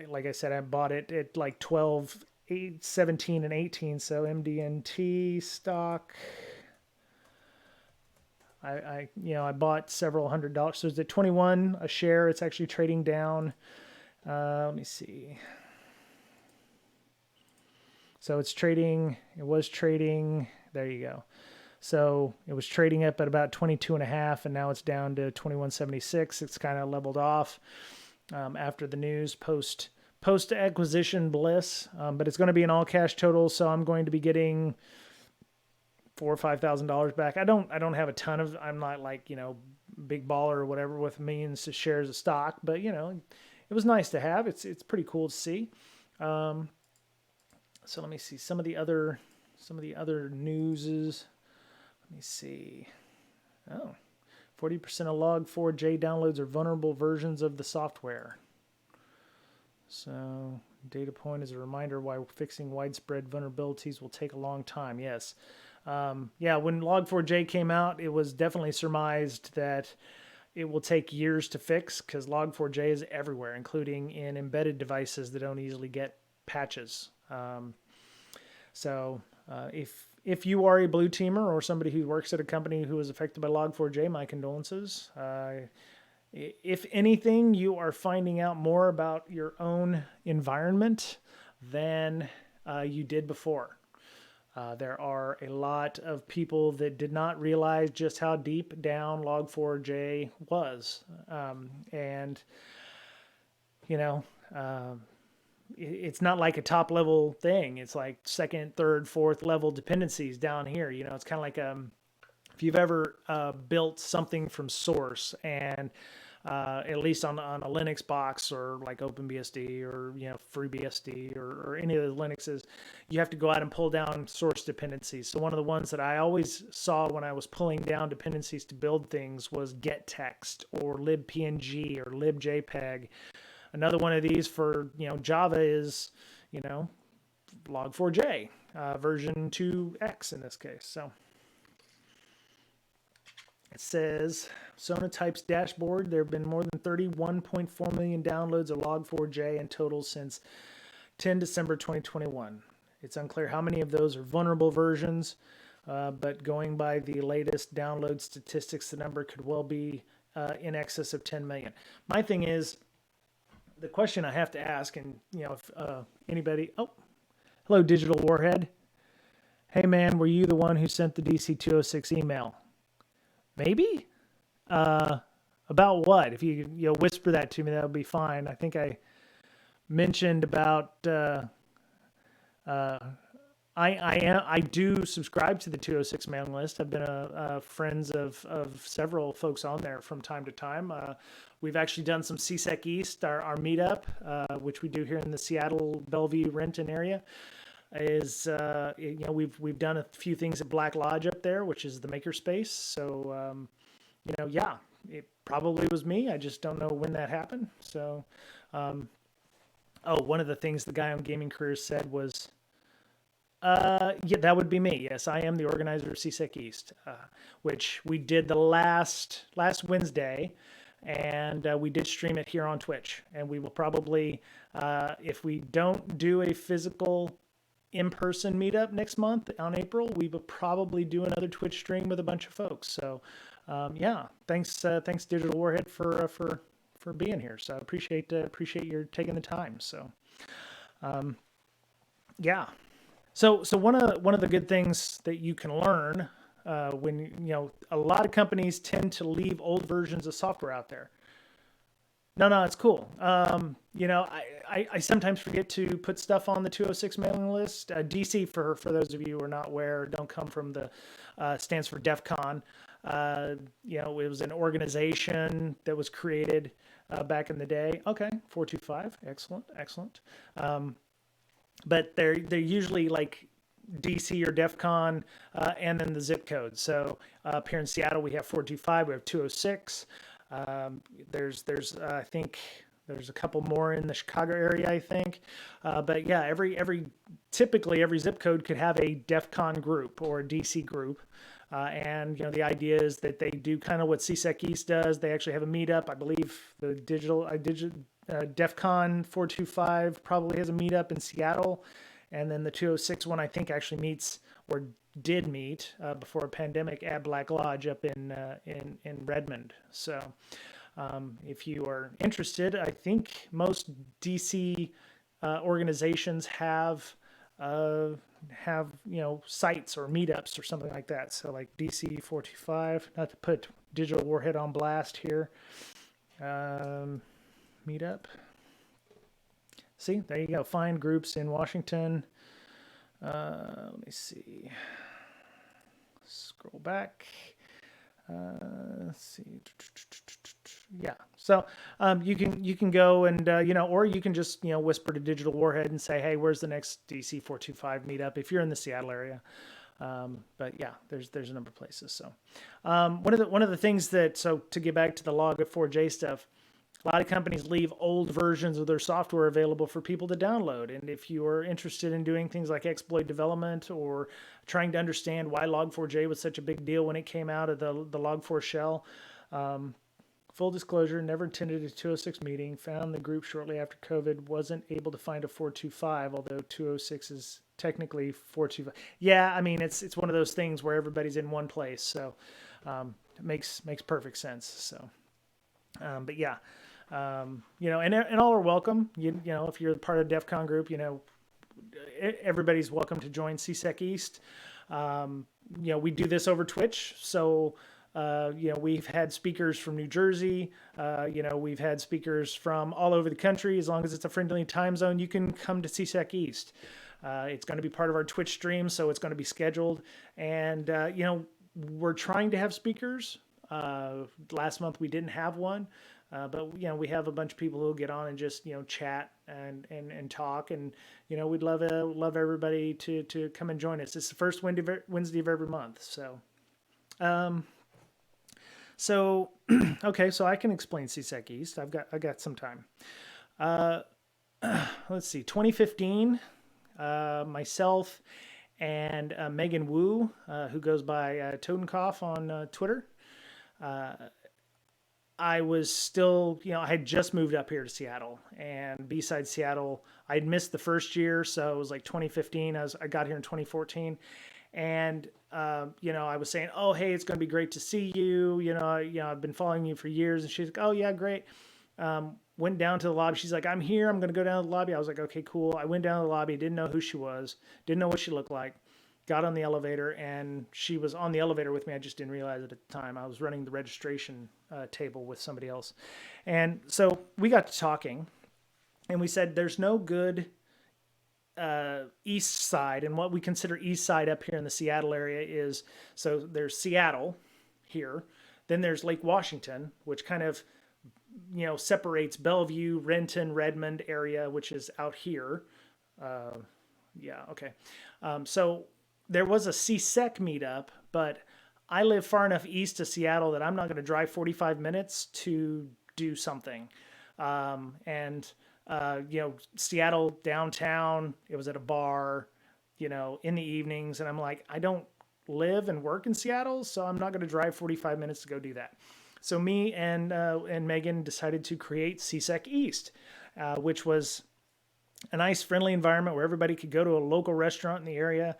like I said, I bought it at like 12, 8, 17 and 18. So MDNT stock, I bought several $100. So it's at 21 a share. It's actually trading down. Let me see. So it was trading, there you go. So it was trading up at about 22 and a half, and now it's down to 21.76. It's kind of leveled off after the news, post acquisition bliss. But it's going to be an all cash total, so I'm going to be getting $4,000 or $5,000 back. I don't have a ton of. I'm not like big baller or whatever with millions of shares of stock, but it was nice to have. It's pretty cool to see. So let me see some of the other newses. Let me see. 40% of Log4j downloads are vulnerable versions of the software. So data point is a reminder why fixing widespread vulnerabilities will take a long time. Yes. When Log4j came out, it was definitely surmised that it will take years to fix because Log4j is everywhere, including in embedded devices that don't easily get patches. If you are a blue teamer or somebody who works at a company who was affected by Log4j, my condolences. If anything, you are finding out more about your own environment than you did before. There are a lot of people that did not realize just how deep down Log4j was. It's not like a top level thing. It's like second, third, fourth level dependencies down here. It's kind of like if you've ever built something from source and at least on a Linux box or like OpenBSD or FreeBSD or any of the Linuxes, you have to go out and pull down source dependencies. So one of the ones that I always saw when I was pulling down dependencies to build things was gettext or libpng or libjpeg. Another one of these for Java is Log4j version 2x in this case. So it says Sonatype's dashboard. There have been more than 31.4 million downloads of Log4j in total since 10 December 2021. It's unclear how many of those are vulnerable versions, but going by the latest download statistics, the number could well be in excess of 10 million. My thing is, the question I have to ask, and if anybody, hello, Digital Warhead. Hey man, were you the one who sent the DC-206 email? Maybe. About what? If you whisper that to me, that would be fine. I think I mentioned about I do subscribe to the 206 mailing list. I've been friends of several folks on there from time to time. We've actually done some CSEC East, our meetup, which we do here in the Seattle, Bellevue, Renton area. We've done a few things at Black Lodge up there, which is the makerspace. So, it probably was me. I just don't know when that happened. So, one of the things the guy on Gaming Careers said was, that would be me. Yes, I am the organizer of CSEC East, which we did the last Wednesday, and we did stream it here on Twitch. And we will probably, if we don't do a physical in-person meetup next month on April, we will probably do another Twitch stream with a bunch of folks. So, thanks Digital Warhead for being here. So I appreciate your taking the time. So, So one of the good things that you can learn when a lot of companies tend to leave old versions of software out there. No, it's cool. I sometimes forget to put stuff on the 206 mailing list. DC, for those of you who are not aware, don't come from the stands for DEF CON. It was an organization that was created back in the day. Okay, 425, excellent. But they're usually like DC or DEF CON and then the zip code. So up here in Seattle, we have 425, we have 206. There's I think There's a couple more in the Chicago area, I think. But yeah, typically every zip code could have a DEF CON group or a DC group. And the idea is that they do kind of what CSEC East does. They actually have a meetup. I believe the DEF CON 425 probably has a meetup in Seattle, and then the 206 one I think actually meets or did meet before a pandemic at Black Lodge up in Redmond. So if you are interested, I think most DC organizations have sites or meetups or something like that. So like DC 425, not to put Digital Warhead on blast here. Meetup. See, there you go. Find groups in Washington. Let me see. Scroll back. Let's see. Yeah. So you can go and or you can just whisper to Digital Warhead and say, hey, where's the next DC 425 meetup if you're in the Seattle area. But yeah, there's a number of places. So one of the things to get back to the Log4j stuff, a lot of companies leave old versions of their software available for people to download. And if you are interested in doing things like exploit development or trying to understand why Log4j was such a big deal when it came out of the Log4 shell, full disclosure, never attended a 206 meeting, found the group shortly after COVID, wasn't able to find a 425, although 206 is technically 425. Yeah, I mean, it's one of those things where everybody's in one place. So it makes perfect sense. So, but yeah. And all are welcome. If you're part of DEF CON group, everybody's welcome to join CSEC East. We do this over Twitch. So, we've had speakers from New Jersey. We've had speakers from all over the country. As long as it's a friendly time zone, you can come to CSEC East. It's going to be part of our Twitch stream, so it's going to be scheduled. And, we're trying to have speakers. Last month we didn't have one. But we have a bunch of people who'll get on and just chat and talk, and we'd love everybody to come and join us. It's the first Wednesday of every month. So okay, so I can explain CSEC East. I got some time. Let's see, 2015. Myself and Megan Wu, who goes by Totenkopf on Twitter. I was still, I had just moved up here to Seattle, and besides Seattle, I'd missed the first year. So it was like 2015. I got here in 2014, and, I was saying, oh, hey, it's going to be great to see you. I've been following you for years. And she's like, oh yeah, great. Went down to the lobby. She's like, I'm here. I'm going to go down to the lobby. I was like, okay, cool. I went down to the lobby. Didn't know who she was. Didn't know what she looked like. Got on the elevator, and she was on the elevator with me. I just didn't realize it at the time. I was running the registration table with somebody else. And so we got to talking, and we said there's no good east side. And what we consider east side up here in the Seattle area is, so there's Seattle here. Then there's Lake Washington, which kind of, separates Bellevue, Renton, Redmond area, which is out here. Yeah, okay. So there was a CSEC meetup, but I live far enough east of Seattle that I'm not going to drive 45 minutes to do something. Seattle downtown, it was at a bar, in the evenings. And I'm like, I don't live and work in Seattle, so I'm not going to drive 45 minutes to go do that. So me and Megan decided to create CSEC East, which was a nice, friendly environment where everybody could go to a local restaurant in the area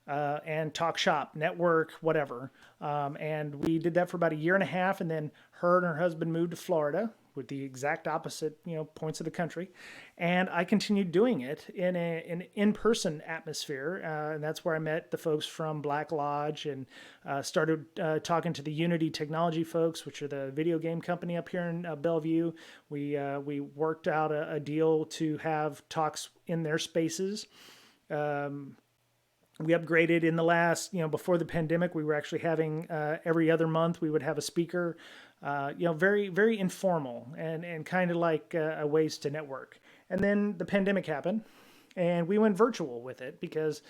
and talk shop, network, whatever. And we did that for about a year and a half, and then her and her husband moved to Florida with the exact opposite, points of the country. And I continued doing it in an in-person atmosphere. And that's where I met the folks from Black Lodge and started talking to the Unity Technology folks, which are the video game company up here in Bellevue. We worked out a deal to have talks in their spaces. We upgraded in the last, before the pandemic, we were actually having every other month we would have a speaker, very, very informal and kind of like a ways to network. And then the pandemic happened and we went virtual with it because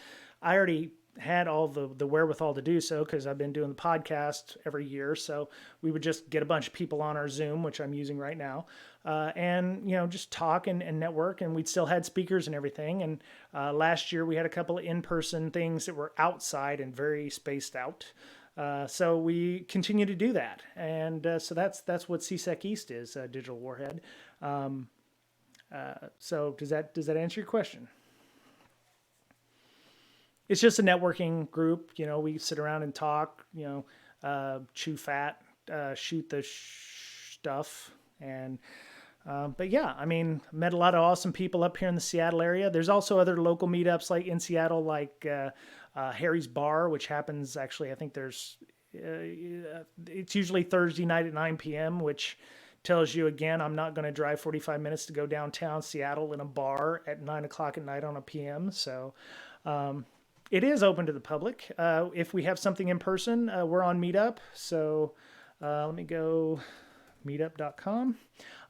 I already had all the wherewithal to do so because I've been doing the podcast every year. So we would just get a bunch of people on our Zoom, which I'm using right now, and just talk and network. And we'd still had speakers and everything. And last year we had a couple of in-person things that were outside and very spaced out. So we continue to do that, and so that's what CSEC East is, Digital Warhead. So does that answer your question? It's just a networking group. We sit around and talk. Chew fat, shoot the stuff, and but yeah, I mean, met a lot of awesome people up here in the Seattle area. There's also other local meetups like in Seattle, like Harry's Bar, which happens actually. I think it's usually Thursday night at 9 p.m., which tells you again, I'm not going to drive 45 minutes to go downtown Seattle in a bar at 9 o'clock at night on a PM. So it is open to the public. If we have something in person, we're on Meetup. So let me go meetup.com.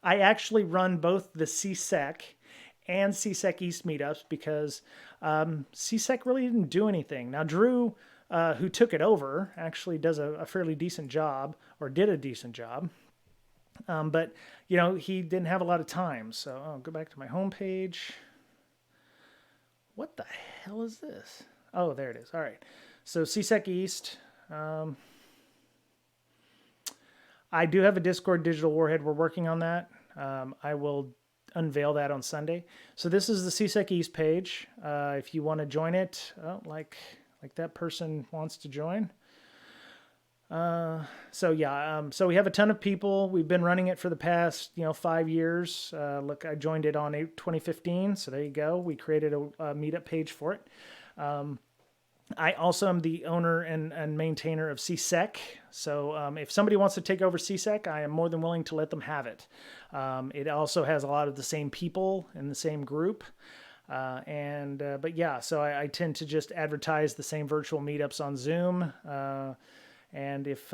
I actually run both the CSEC and CSEC East meetups because CSEC really didn't do anything. Now, Drew, who took it over, actually does a fairly decent job, or did a decent job. But, he didn't have a lot of time. So I'll go back to my homepage. What the hell is this? Oh, there it is. All right. So CSEC East. I do have a Discord Digital Warhead. We're working on that. I will unveil that on Sunday. So this is the CSEC East page. If you want to join it, like that person wants to join. So we have a ton of people. We've been running it for the past, 5 years. Look, I joined it on 2015. So there you go. We created a meetup page for it. I also am the owner and maintainer of CSEC. So if somebody wants to take over CSEC, I am more than willing to let them have it. It also has a lot of the same people in the same group. But yeah, so I tend to just advertise the same virtual meetups on Zoom. And if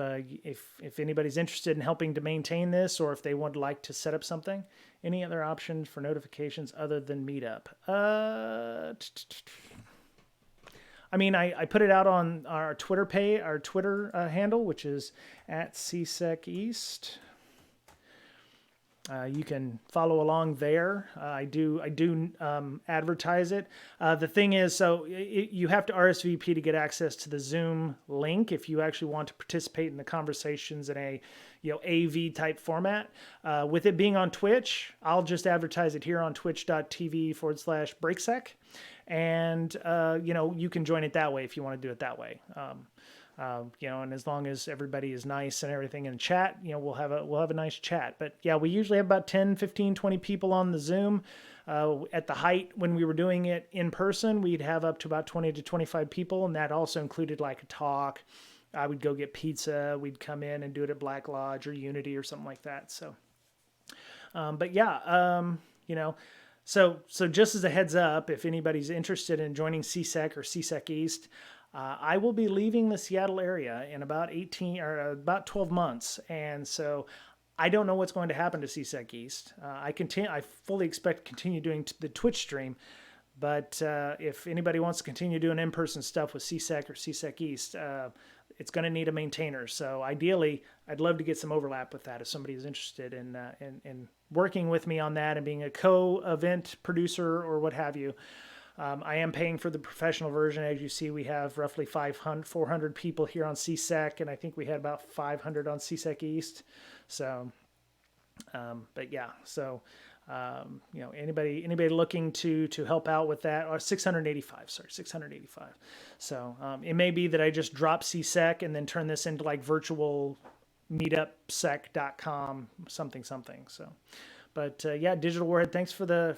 anybody's interested in helping to maintain this, or if they would like to set up something, any other options for notifications other than Meetup? I mean, I put it out on our Twitter handle, which is at CSEC East. You can follow along there. I do advertise it. The thing is, so you have to RSVP to get access to the Zoom link if you actually want to participate in the conversations in a AV type format. With it being on Twitch, I'll just advertise it here on twitch.tv/breaksec. And, you can join it that way if you want to do it that way. And as long as everybody is nice and everything in chat, we'll have a nice chat. But yeah, we usually have about 10, 15, 20 people on the Zoom. At the height when we were doing it in person, we'd have up to about 20 to 25 people. And that also included like a talk. I would go get pizza. We'd come in and do it at Black Lodge or Unity or something like that. So, So just as a heads up, if anybody's interested in joining CSEC or CSEC East, I will be leaving the Seattle area in about 12 months. And so I don't know what's going to happen to CSEC East. I fully expect to continue doing the Twitch stream. But if anybody wants to continue doing in-person stuff with CSEC or CSEC East, it's going to need a maintainer. So ideally, I'd love to get some overlap with that if somebody is interested in working with me on that and being a co-event producer or what have you. I am paying for the professional version. As you see, we have roughly 400 people here on CSEC, and I think we had about 500 on CSEC East. So, anybody looking to help out with that, or 685. So it may be that I just drop CSEC and then turn this into like virtual meetupsec.com something. So, but Digital Warhead, thanks for the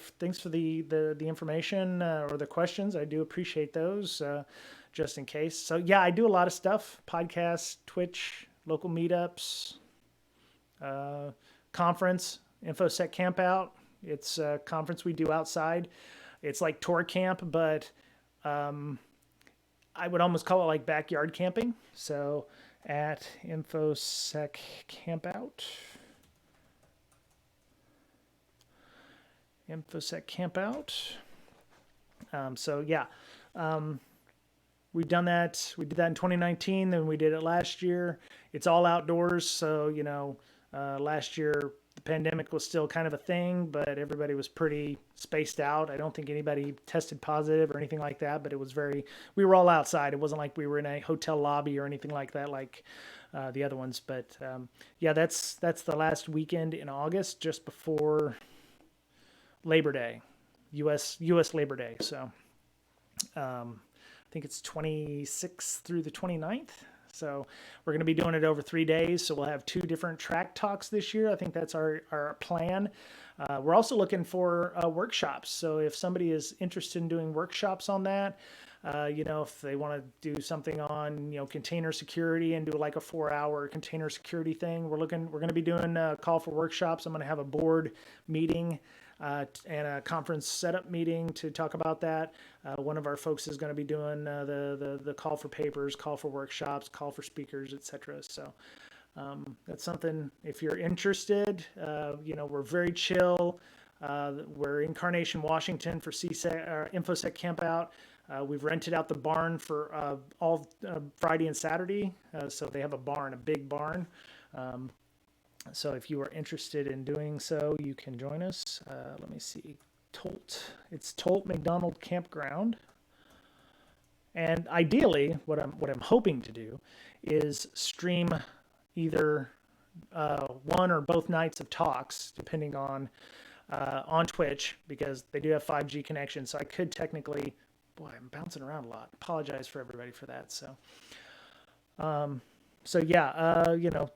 information or the questions. I do appreciate those, just in case. So yeah, I do a lot of stuff: podcasts, Twitch, local meetups, conference, InfoSec Campout. It's a conference we do outside. It's like tour camp, but I would almost call it like backyard camping. So at InfoSec Campout. we've done that. We did that in 2019, then we did it last year. It's all outdoors, so last year the pandemic was still kind of a thing, but everybody was pretty spaced out. I don't think anybody tested positive or anything like that, but we were all outside. It wasn't like we were in a hotel lobby or anything like that, like the other ones. But yeah, that's the last weekend in August, just before Labor Day, U.S. Labor Day. So I think it's 26th through the 29th. So we're going to be doing it over 3 days. So we'll have 2 different track talks this year. I think that's our plan. We're also looking for workshops. So if somebody is interested in doing workshops on that, if they want to do something on, container security and do like a 4-hour container security thing, we're going to be doing a call for workshops. I'm going to have a board meeting and a conference setup meeting to talk about that. One of our folks is going to be doing the call for papers, call for workshops, call for speakers, etc. So that's something, if you're interested. We're very chill. We're in Carnation, Washington for InfoSec Campout. We've rented out the barn for all Friday and Saturday. So they have a barn, a big barn. So if you are interested in doing so, you can join us. Let me see. It's Tolt McDonald Campground. And ideally, what I'm hoping to do is stream either one or both nights of talks, depending on Twitch, because they do have 5G connection. So I could technically, boy, I'm bouncing around a lot. Apologize for everybody for that. So yeah,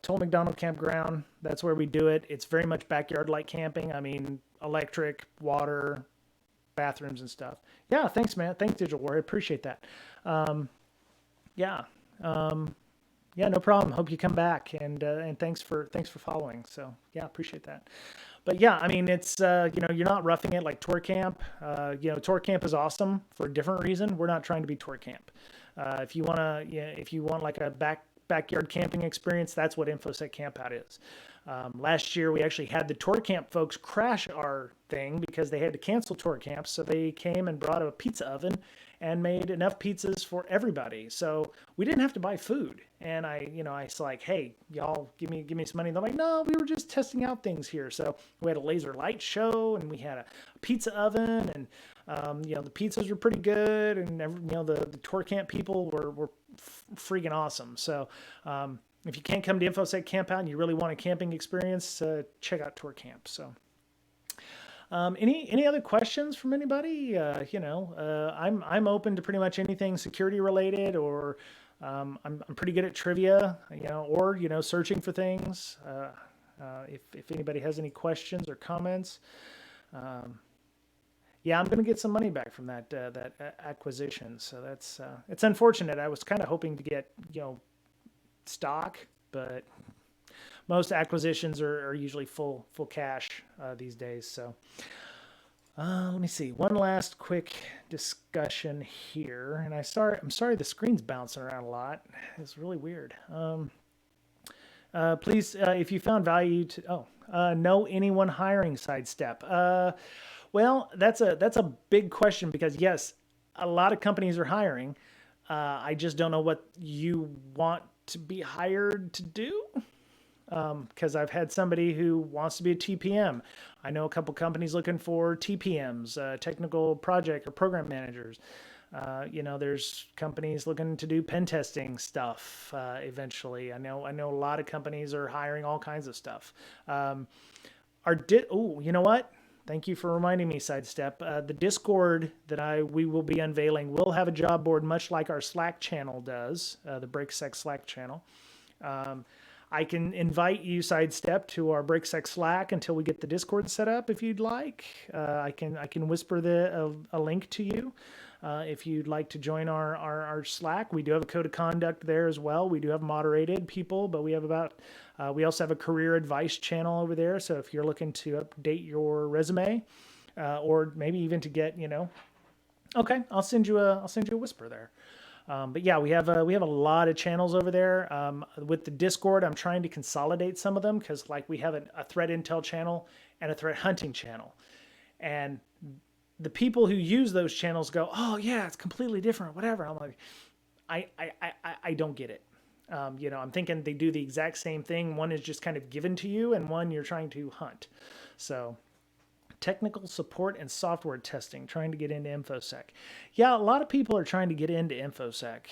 Toll McDonald Campground, that's where we do it. It's very much backyard-like camping. I mean, electric, water, bathrooms and stuff. Yeah, thanks, man. Thanks, Digital War. I appreciate that. Yeah, no problem. Hope you come back, and thanks for following. So yeah, appreciate that. But yeah, I mean, it's you're not roughing it like Tour Camp. Tour Camp is awesome for a different reason. We're not trying to be Tour Camp. If you want like a backyard camping experience, that's what InfoSec Campout is. Last year, we actually had the Tour Camp folks crash our thing because they had to cancel Tour Camp. So they came and brought a pizza oven and made enough pizzas for everybody. So we didn't have to buy food. And I was like, hey, y'all give me some money. And they're like, no, we were just testing out things here. So we had a laser light show, and we had a pizza oven, and the pizzas were pretty good. And the Tour Camp people were freaking awesome. So if you can't come to InfoSec Campout and you really want a camping experience, check out Tour Camp. So any other questions from anybody? I'm open to pretty much anything security related, or I'm pretty good at trivia, or searching for things. If anybody has any questions or comments. Yeah, I'm going to get some money back from that acquisition. So that's it's unfortunate. I was kind of hoping to get stock, but most acquisitions are usually full cash these days. So let me see. One last quick discussion here, and I'm sorry the screen's bouncing around a lot. It's really weird. Please, if you found value know anyone hiring Sidestep. Well, that's a big question, because yes, a lot of companies are hiring. I just don't know what you want to be hired to do. Because I've had somebody who wants to be a TPM. I know a couple companies looking for TPMs, technical project or program managers. There's companies looking to do pen testing stuff eventually. I know a lot of companies are hiring all kinds of stuff. You know what? Thank you for reminding me, Sidestep. The Discord that we will be unveiling will have a job board, much like our Slack channel does, the BreakSec Slack channel. I can invite you, Sidestep, to our BreakSec Slack until we get the Discord set up, if you'd like. I can whisper a link to you if you'd like to join our Slack. We do have a code of conduct there as well. We do have moderated people, but we also have a career advice channel over there. So if you're looking to update your resume, or maybe even to get, okay, I'll send you a whisper there. But yeah, we have a lot of channels over there. With the Discord, I'm trying to consolidate some of them, because we have a threat intel channel and a threat hunting channel, and the people who use those channels go, oh yeah, it's completely different, whatever. I'm like, I don't get it. I'm thinking they do the exact same thing. One is just kind of given to you, and one you're trying to hunt. So technical support and software testing, trying to get into InfoSec. Yeah, a lot of people are trying to get into InfoSec.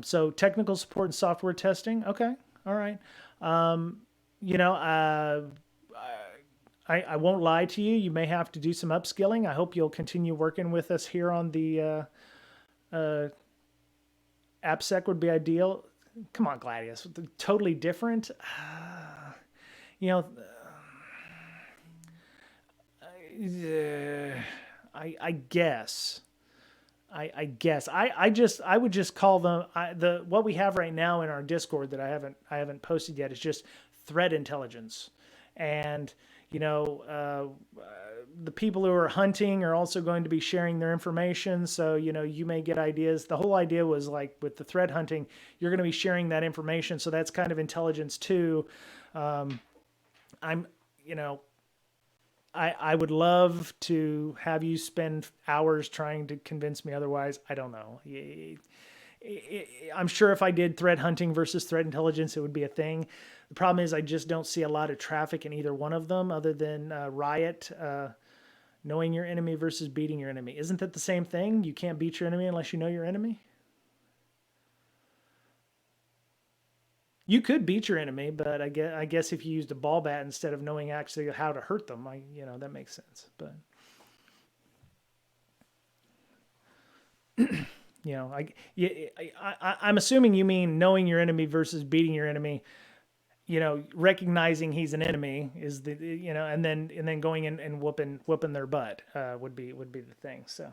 So technical support and software testing. Okay, all right. You know, I won't lie to you. You may have to do some upskilling. I hope you'll continue working with us here on the AppSec would be ideal. Come on, Gladius. Totally different. You know, I guess. I guess I would just call them the what we have right now in our Discord that I haven't posted yet is just threat intelligence, and the people who are hunting are also going to be sharing their information. So you may get ideas. The whole idea was like with the threat hunting, you're going to be sharing that information. So that's kind of intelligence too. I'm you know I would love to have you spend hours trying to convince me otherwise. I don't know. I'm sure if I did threat hunting versus threat intelligence, it would be a thing. The problem is I just don't see a lot of traffic in either one of them other than Riot, knowing your enemy versus beating your enemy. Isn't that the same thing? You can't beat your enemy unless you know your enemy? You could beat your enemy, but I guess if you used a ball bat instead of knowing actually how to hurt them, that makes sense. But I'm assuming you mean knowing your enemy versus beating your enemy. Recognizing he's an enemy is and then going in and whooping their butt would be the thing. So.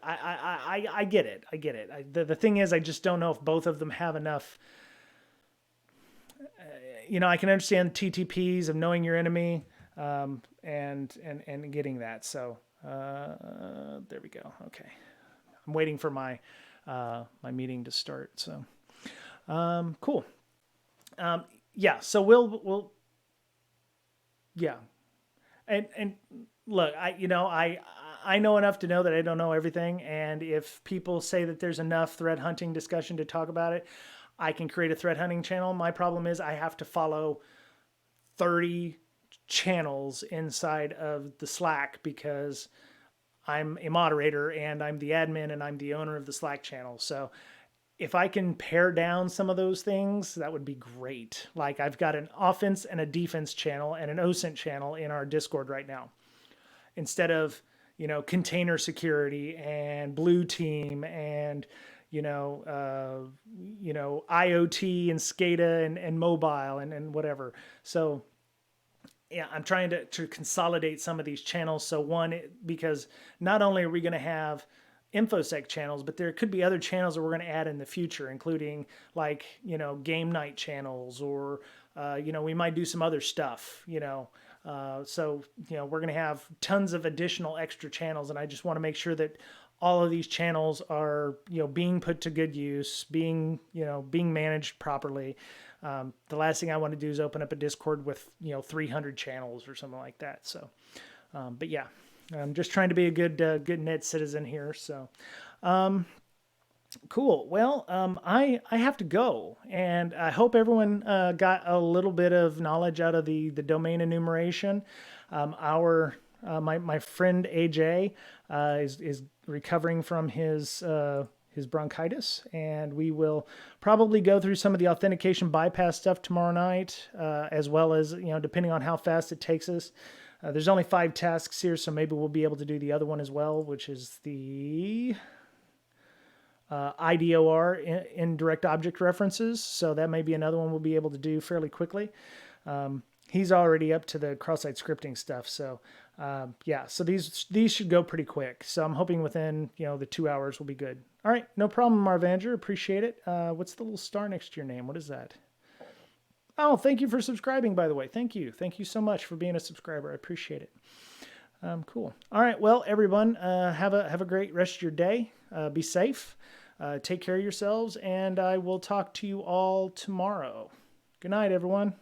I get it. I get it. The thing is, I just don't know if both of them have enough. I can understand TTPs of knowing your enemy and getting that. So there we go. Okay, I'm waiting for my meeting to start. So cool. Yeah. So we'll yeah. And look, I know enough to know that I don't know everything. And if people say that there's enough threat hunting discussion to talk about it, I can create a threat hunting channel. My problem is I have to follow 30 channels inside of the Slack because I'm a moderator and I'm the admin and I'm the owner of the Slack channel. So if I can pare down some of those things, that would be great. Like I've got an offense and a defense channel and an OSINT channel in our Discord right now. Instead of, container security and blue team and, IoT and SCADA and mobile and whatever. So yeah, I'm trying to consolidate some of these channels. So because not only are we going to have InfoSec channels, but there could be other channels that we're going to add in the future, including like, game night channels or, we might do some other stuff, so, we're going to have tons of additional extra channels. And I just want to make sure that all of these channels are, being put to good use, being managed properly. The last thing I want to do is open up a Discord with, 300 channels or something like that. So, but yeah, I'm just trying to be a good net citizen here. So, cool. Well, I have to go, and I hope everyone got a little bit of knowledge out of the domain enumeration. My friend AJ is recovering from his bronchitis, and we will probably go through some of the authentication bypass stuff tomorrow night, as well as depending on how fast it takes us. There's only 5 tasks here, so maybe we'll be able to do the other one as well, which is the IDOR, indirect object references. So that may be another one we'll be able to do fairly quickly. He's already up to the cross-site scripting stuff. So yeah, so these should go pretty quick. So I'm hoping within, the 2 hours will be good. All right, no problem, Marvanger. Appreciate it. What's the little star next to your name? What is that? Oh, thank you for subscribing, by the way. Thank you. Thank you so much for being a subscriber. I appreciate it. Cool. All right. Well, everyone, have a great rest of your day. Be safe. Take care of yourselves, and I will talk to you all tomorrow. Good night, everyone.